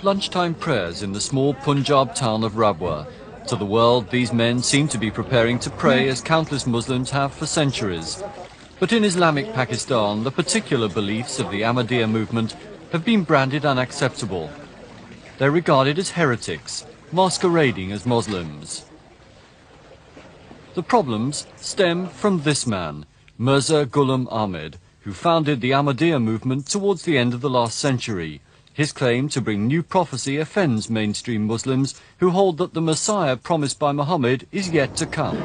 Lunchtime prayers in the small Punjab town of Rabwa. To the world, these men seem to be preparing to pray as countless Muslims have for centuries. But in Islamic Pakistan, the particular beliefs of the Ahmadiyya movement have been branded unacceptable. They're regarded as heretics, masquerading as Muslims. The problems stem from this man, Mirza Ghulam Ahmed, who founded the Ahmadiyya movement towards the end of the last century. His claim to bring new prophecy offends mainstream Muslims who hold that the Messiah promised by Muhammad is yet to come.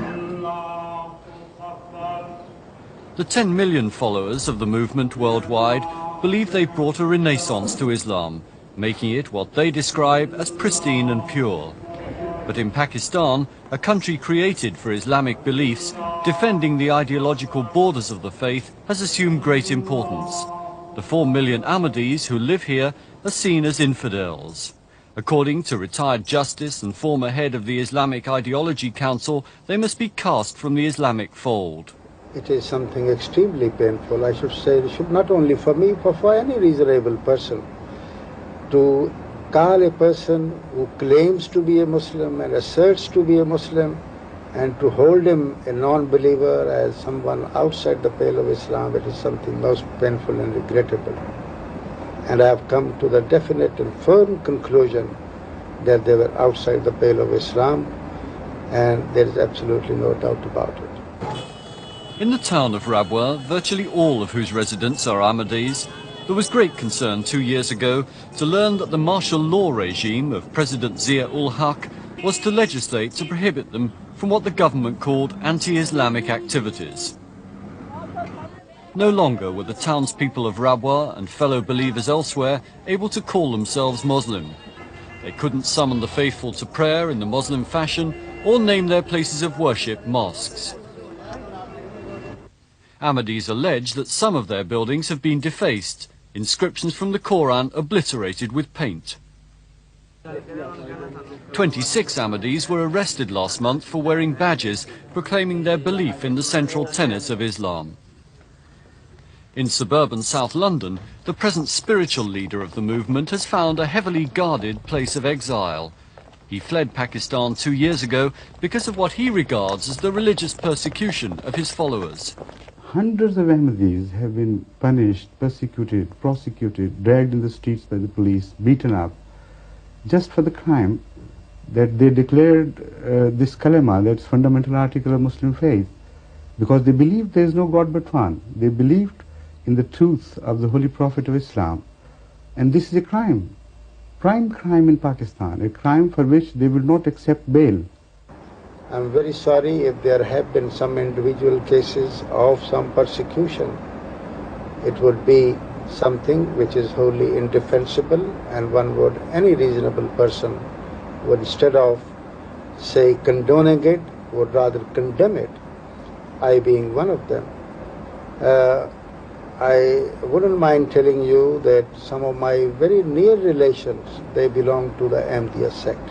The 10 million followers of the movement worldwide believe they've brought a renaissance to Islam, making it what they describe as pristine and pure. But in Pakistan, a country created for Islamic beliefs, defending the ideological borders of the faith has assumed great importance. The 4 million Ahmadis who live here are seen as infidels. According to retired justice and former head of the Islamic Ideology Council, they must be cast from the Islamic fold. It is something extremely painful, I should say, it should not only for me, but for any reasonable person, to call a person who claims to be a Muslim and asserts to be a Muslim, and to hold him a non-believer as someone outside the pale of Islam, it is something most painful and regrettable. And I have come to the definite and firm conclusion that they were outside the pale of Islam, and there is absolutely no doubt about it. In the town of Rabwa, virtually all of whose residents are Ahmadis, there was great concern 2 years ago to learn that the martial law regime of President Zia-ul-Haq was to legislate to prohibit them from what the government called anti-Islamic activities. No longer were the townspeople of Rabwa and fellow believers elsewhere able to call themselves Muslim. They couldn't summon the faithful to prayer in the Muslim fashion or name their places of worship mosques. Ahmadis allege that some of their buildings have been defaced, inscriptions from the Quran obliterated with paint. 26 Ahmadis were arrested last month for wearing badges proclaiming their belief in the central tenets of Islam. In suburban South London, the present spiritual leader of the movement has found a heavily guarded place of exile. He fled Pakistan 2 years ago because of what he regards as the religious persecution of his followers. Hundreds of Ahmadis have been punished, persecuted, prosecuted, dragged in the streets by the police, beaten up, just for the crime that they declared this kalima, that's fundamental article of Muslim faith, because they believed there is no God but one. They believed in the truth of the Holy Prophet of Islam. And this is a crime, prime crime in Pakistan, a crime for which they will not accept bail. I'm very sorry if there have been some individual cases of some persecution. It would be something which is wholly indefensible, and one would, any reasonable person would, instead of, say, condoning it, would rather condemn it, I being one of them. I wouldn't mind telling you that some of my very near relations, they belong to the Ahmadiyya sect.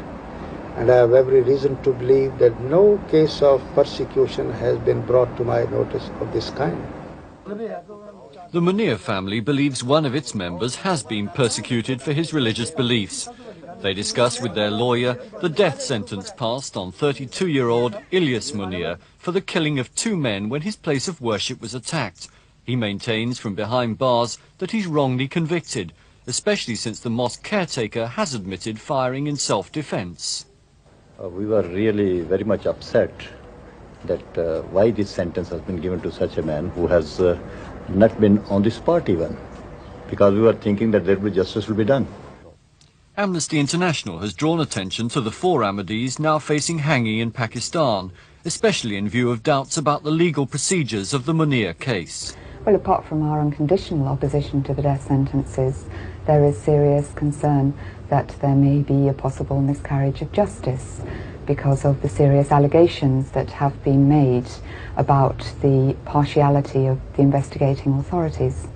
And I have every reason to believe that no case of persecution has been brought to my notice of this kind. The Munir family believes one of its members has been persecuted for his religious beliefs. They discuss with their lawyer the death sentence passed on 32-year-old Ilyas Munir for the killing of 2 men when his place of worship was attacked. He maintains from behind bars that he's wrongly convicted, especially since the mosque caretaker has admitted firing in self-defense. We were really very much upset that why this sentence has been given to such a man who has not been on the spot even, because we were thinking that there will be justice will be done. Amnesty International has drawn attention to the 4 Ahmadis now facing hanging in Pakistan, especially in view of doubts about the legal procedures of the Munir case. Well, apart from our unconditional opposition to the death sentences, there is serious concern that there may be a possible miscarriage of justice because of the serious allegations that have been made about the partiality of the investigating authorities.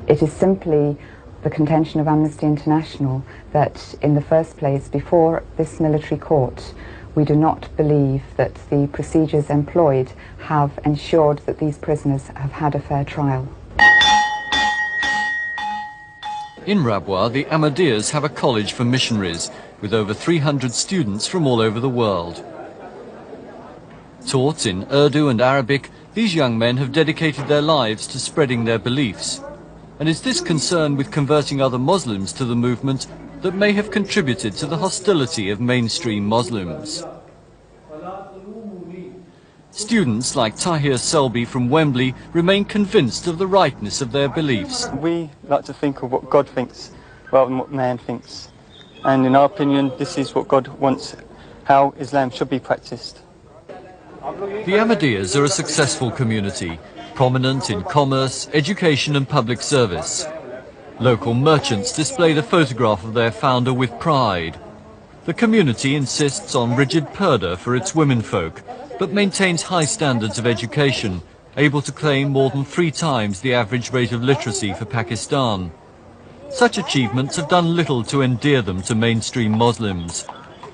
It is simply the contention of Amnesty International that, in the first place, before this military court, we do not believe that the procedures employed have ensured that these prisoners have had a fair trial. In Rabwa, the Ahmadiyas have a college for missionaries, with over 300 students from all over the world. Taught in Urdu and Arabic, these young men have dedicated their lives to spreading their beliefs. And it's this concern with converting other Muslims to the movement that may have contributed to the hostility of mainstream Muslims. Students like Tahir Selby from Wembley remain convinced of the rightness of their beliefs. We like to think of what God thinks rather than what man thinks. And in our opinion, this is what God wants, how Islam should be practiced. The Ahmadiyas are a successful community, prominent in commerce, education and public service. Local merchants displayed a photograph of their founder with pride. The community insists on rigid purdah for its womenfolk, but maintains high standards of education, able to claim more than 3 times the average rate of literacy for Pakistan. Such achievements have done little to endear them to mainstream Muslims.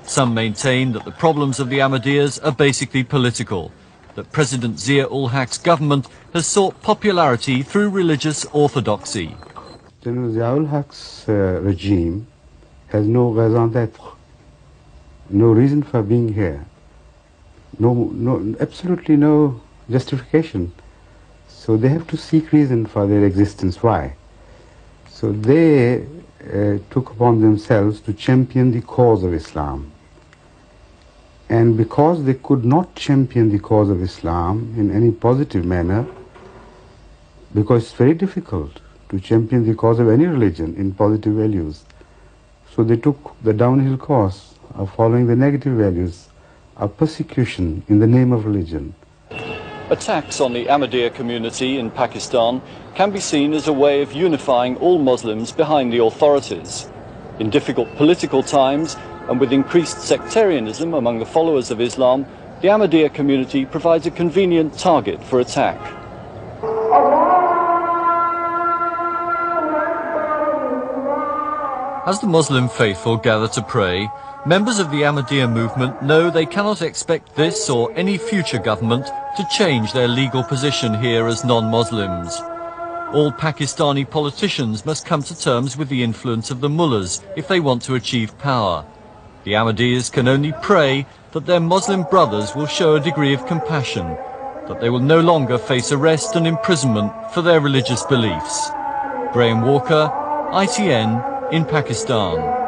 Some maintain that the problems of the Ahmadiyas are basically political, that President Zia-ul-Haq's government has sought popularity through religious orthodoxy. General Zia-ul-Haq's regime has no raison d'être, no reason for being here, absolutely no justification. So they have to seek reason for their existence. Why? So they took upon themselves to champion the cause of Islam. And because they could not champion the cause of Islam in any positive manner, because it's very difficult to champion the cause of any religion in positive values, so they took the downhill course of following the negative values of persecution in the name of religion. Attacks on the Ahmadiyya community in Pakistan can be seen as a way of unifying all Muslims behind the authorities. In difficult political times, and with increased sectarianism among the followers of Islam, the Ahmadiyya community provides a convenient target for attack. As the Muslim faithful gather to pray, members of the Ahmadiyya movement know they cannot expect this or any future government to change their legal position here as non-Muslims. All Pakistani politicians must come to terms with the influence of the mullahs if they want to achieve power. The Ahmadiyyas can only pray that their Muslim brothers will show a degree of compassion, that they will no longer face arrest and imprisonment for their religious beliefs. Graham Walker, ITN, in Pakistan.